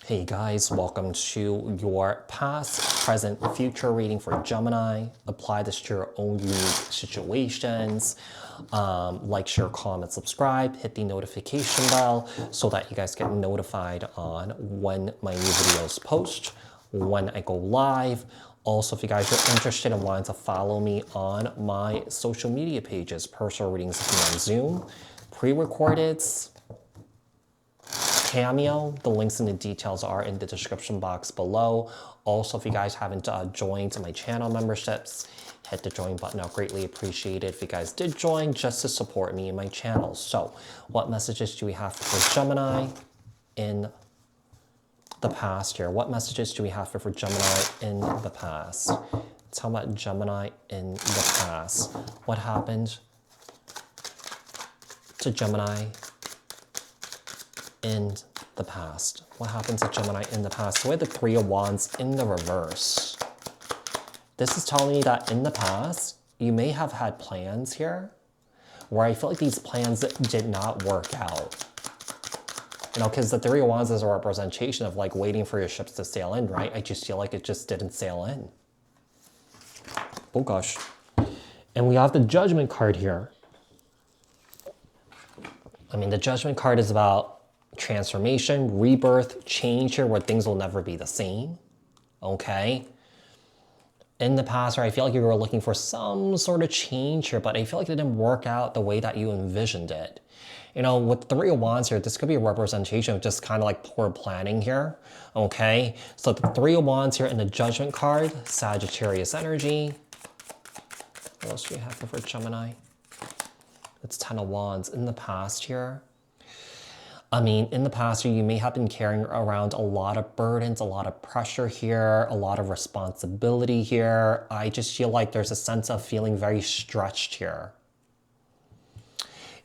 Hey guys, welcome to your past, present, future reading for Gemini. Apply this to your own unique situations. Like, share, comment, subscribe, hit the notification bell so that you guys get notified on when my new videos post, when I go live. Also, if you guys are interested and wanting to follow me on my social media pages, personal readings on Zoom, pre-recordeds, Cameo, the links and the details are in the description box below. Also, if you guys haven't joined my channel memberships, hit the join button. I'll greatly appreciate it if you guys did join just to support me and my channel. So, what messages do we have for Gemini in the past here? What messages do we have for Gemini in the past? Tell me about Gemini in the past. What happened to Gemini in the past? What happens to Gemini in the past? So we have the Three of Wands in the reverse. This is telling me that in the past, you may have had plans here where I feel like these plans did not work out. You know, because the Three of Wands is a representation of like waiting for your ships to sail in, right? I just feel like it just didn't sail in. Oh gosh. And we have the Judgment card here. I mean, the Judgment card is about transformation, rebirth, change here where things will never be the same, okay? In the past, where I feel like you were looking for some sort of change here, but I feel like it didn't work out the way that you envisioned it. You know, with Three of Wands here, this could be a representation of just kind of like poor planning here, okay? So the Three of Wands here in the Judgment card, Sagittarius energy. What else do we have for Gemini? It's Ten of Wands in the past here. I mean, in the past, you may have been carrying around a lot of burdens, a lot of pressure here, a lot of responsibility here. I just feel like there's a sense of feeling very stretched here.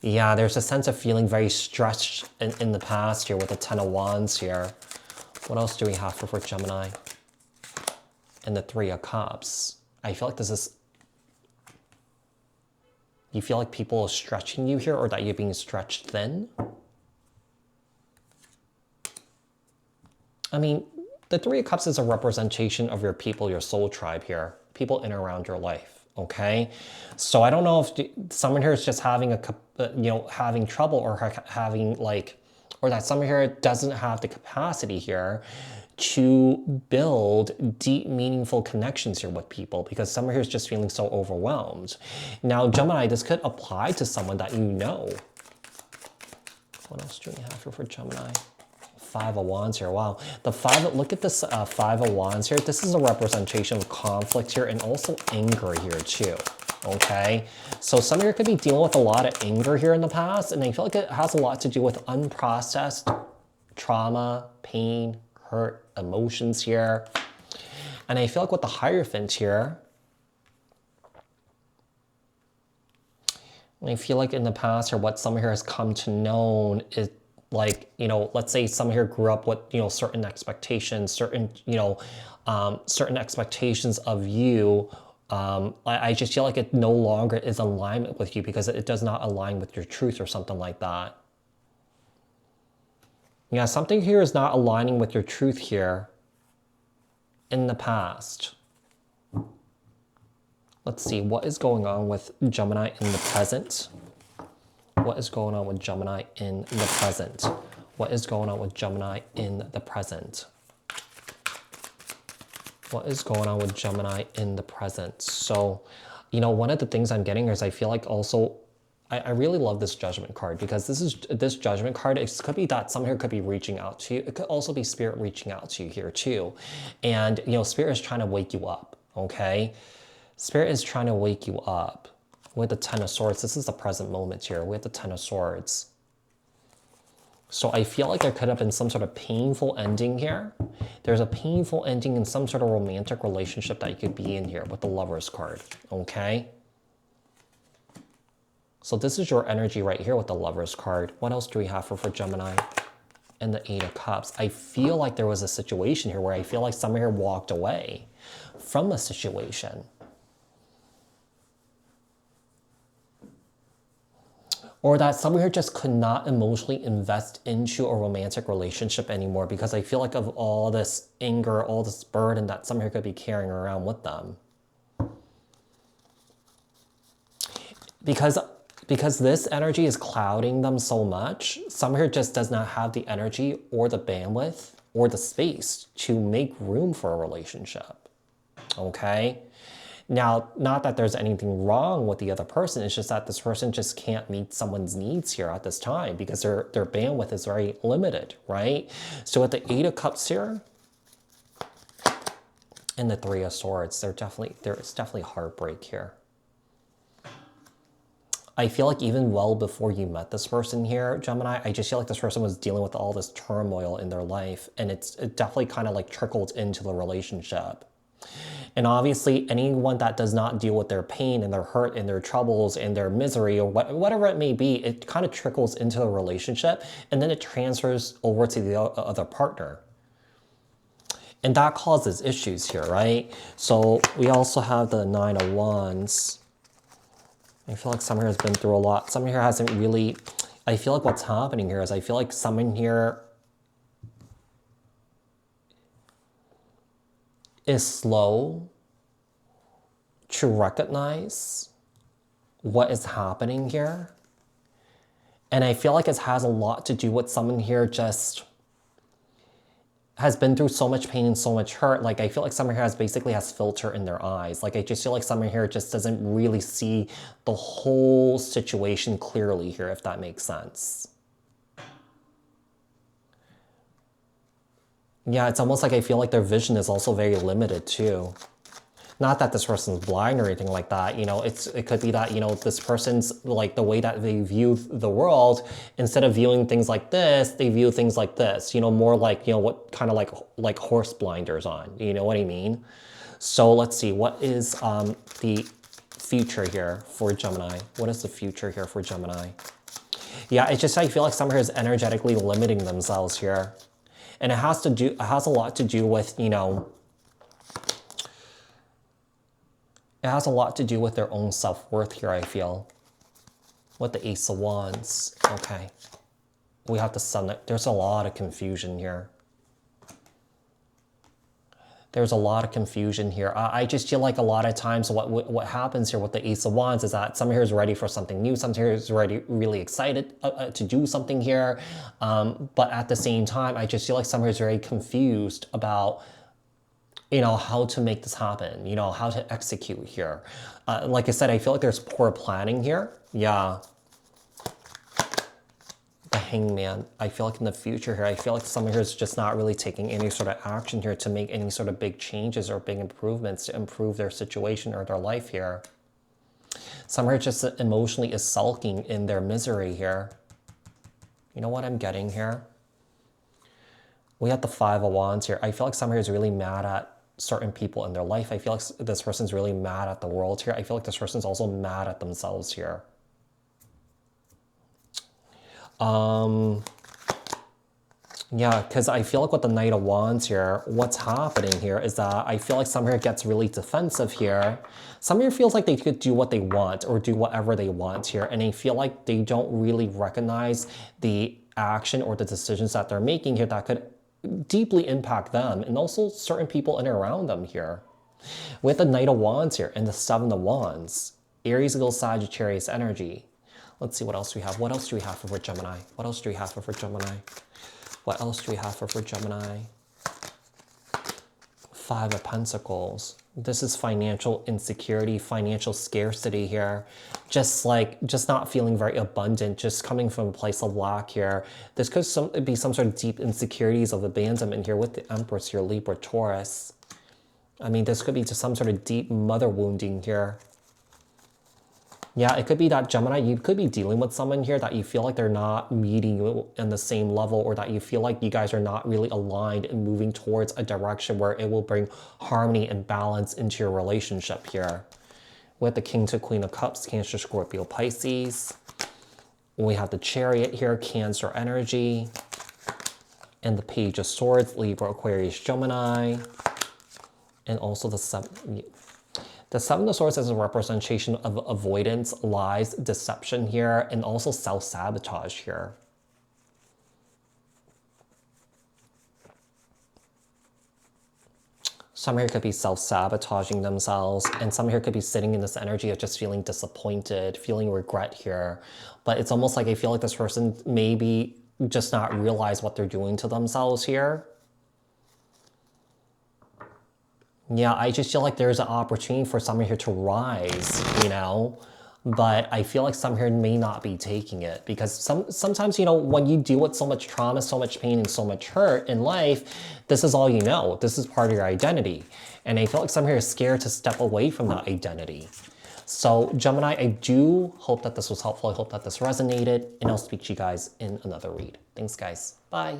Yeah, there's a sense of feeling very stretched in the past here with the Ten of Wands here. What else do we have for Gemini? And the Three of Cups. I feel like this is... You feel like people are stretching you here or that you're being stretched thin? I mean, the Three of Cups is a representation of your people, your soul tribe here, people in and around your life, okay? So I don't know if someone here is just having having trouble or having like, or that someone here doesn't have the capacity here to build deep, meaningful connections here with people because someone here is just feeling so overwhelmed. Now, Gemini, this could apply to someone that you know. What else do we have for Gemini? Five of Wands here. Wow. Look at this Five of Wands here. This is a representation of conflict here and also anger here too. Okay. So some of you could be dealing with a lot of anger here in the past, and I feel like it has a lot to do with unprocessed trauma, pain, hurt, emotions here. And I feel like with the Hierophant here, I feel like in the past or what someone here has come to know is like, you know, let's say someone here grew up with, you know, certain expectations, certain expectations of you. I just feel like it no longer is in alignment with you because it does not align with your truth or something like that. Yeah, something here is not aligning with your truth here in the past. Let's see, what is going on with Gemini in the present? What is going on with Gemini in the present? What is going on with Gemini in the present? What is going on with Gemini in the present? So, you know, one of the things I'm getting is I feel like also, I really love this Judgment card because this Judgment card, it could be that someone here could be reaching out to you. It could also be Spirit reaching out to you here too. And, you know, Spirit is trying to wake you up, okay? Spirit is trying to wake you up. With the Ten of Swords, this is the present moment here. We have the Ten of Swords. So I feel like there could have been some sort of painful ending here. There's a painful ending in some sort of romantic relationship that you could be in here with the Lovers card, okay? So this is your energy right here with the Lovers card. What else do we have for Gemini? And the Eight of Cups. I feel like there was a situation here where I feel like someone here walked away from a situation. Or that someone here just could not emotionally invest into a romantic relationship anymore because I feel like of all this anger, all this burden that someone here could be carrying around with them. Because this energy is clouding them so much, someone here just does not have the energy or the bandwidth or the space to make room for a relationship. Okay? Now, not that there's anything wrong with the other person, it's just that this person just can't meet someone's needs here at this time because their bandwidth is very limited, right? So with the 8 of Cups here and the 3 of Swords, there's definitely heartbreak here. I feel like even well before you met this person here, Gemini, I just feel like this person was dealing with all this turmoil in their life, and it definitely kind of like trickled into the relationship. And obviously, anyone that does not deal with their pain and their hurt and their troubles and their misery or whatever it may be, it kind of trickles into the relationship and then it transfers over to the other partner. And that causes issues here, right? So we also have the 9 of Wands. I feel like someone here has been through a lot. Someone here hasn't really... I feel like what's happening here is I feel like someone here is slow to recognize what is happening here. And I feel like it has a lot to do with someone here just has been through so much pain and so much hurt. Like I feel like someone here basically has filter in their eyes. Like I just feel like someone here just doesn't really see the whole situation clearly here, if that makes sense. Yeah, it's almost like I feel like their vision is also very limited too. Not that this person's blind or anything like that, you know, it could be that, you know, this person's like the way that they view the world, instead of viewing things like this, they view things like this, you know, more like, you know, what kind of like horse blinders on, you know what I mean? So let's see, what is the future here for Gemini? What is the future here for Gemini? Yeah, it's just I feel like someone here is energetically limiting themselves here. And it has a lot to do with, you know, it has a lot to do with their own self-worth here, I feel. With the Ace of Wands. Okay. We have the Sun. There's a lot of confusion here. There's a lot of confusion here. I just feel like a lot of times what happens here with the Ace of Wands is that someone here is ready for something new. Someone here is really excited to do something here. But at the same time, I just feel like someone here is very confused about, you know, how to make this happen, you know, how to execute here. Like I said, I feel like there's poor planning here. Yeah. The Hangman. I feel like in the future here, I feel like someone here is just not really taking any sort of action here to make any sort of big changes or big improvements to improve their situation or their life here. Someone here just emotionally is sulking in their misery here. You know what I'm getting here? We have the 5 of Wands here. I feel like someone here is really mad at certain people in their life. I feel like this person's really mad at the world here. I feel like this person's also mad at themselves here. Yeah, because I feel like with the Knight of Wands here, what's happening here is that I feel like someone here gets really defensive here. Someone here feels like they could do what they want or do whatever they want here, and they feel like they don't really recognize the action or the decisions that they're making here that could deeply impact them and also certain people in and around them here. With the Knight of Wands here and the 7 of Wands, Aries, Leo, Sagittarius energy. Let's see what else we have. What else do we have for Gemini? What else do we have for Gemini? What else do we have for Gemini? 5 of Pentacles. This is financial insecurity, financial scarcity here. Just not feeling very abundant, just coming from a place of lack here. This could be some sort of deep insecurities of abandonment here with the Empress here, Libra, Taurus. I mean, this could be just some sort of deep mother wounding here. Yeah, it could be that Gemini, you could be dealing with someone here that you feel like they're not meeting you in the same level, or that you feel like you guys are not really aligned and moving towards a direction where it will bring harmony and balance into your relationship here. With the King to Queen of Cups, Cancer, Scorpio, Pisces. We have the Chariot here, Cancer energy. And the Page of Swords, Libra, Aquarius, Gemini. And also the The Seven of Swords is a representation of avoidance, lies, deception here, and also self-sabotage here. Some here could be self-sabotaging themselves, and some here could be sitting in this energy of just feeling disappointed, feeling regret here. But it's almost like I feel like this person maybe just not realize what they're doing to themselves here. Yeah, I just feel like there's an opportunity for someone here to rise, you know? But I feel like some here may not be taking it, because sometimes, you know, when you deal with so much trauma, so much pain, and so much hurt in life, this is all you know. This is part of your identity. And I feel like some here is scared to step away from that identity. So Gemini, I do hope that this was helpful. I hope that this resonated, and I'll speak to you guys in another read. Thanks, guys. Bye.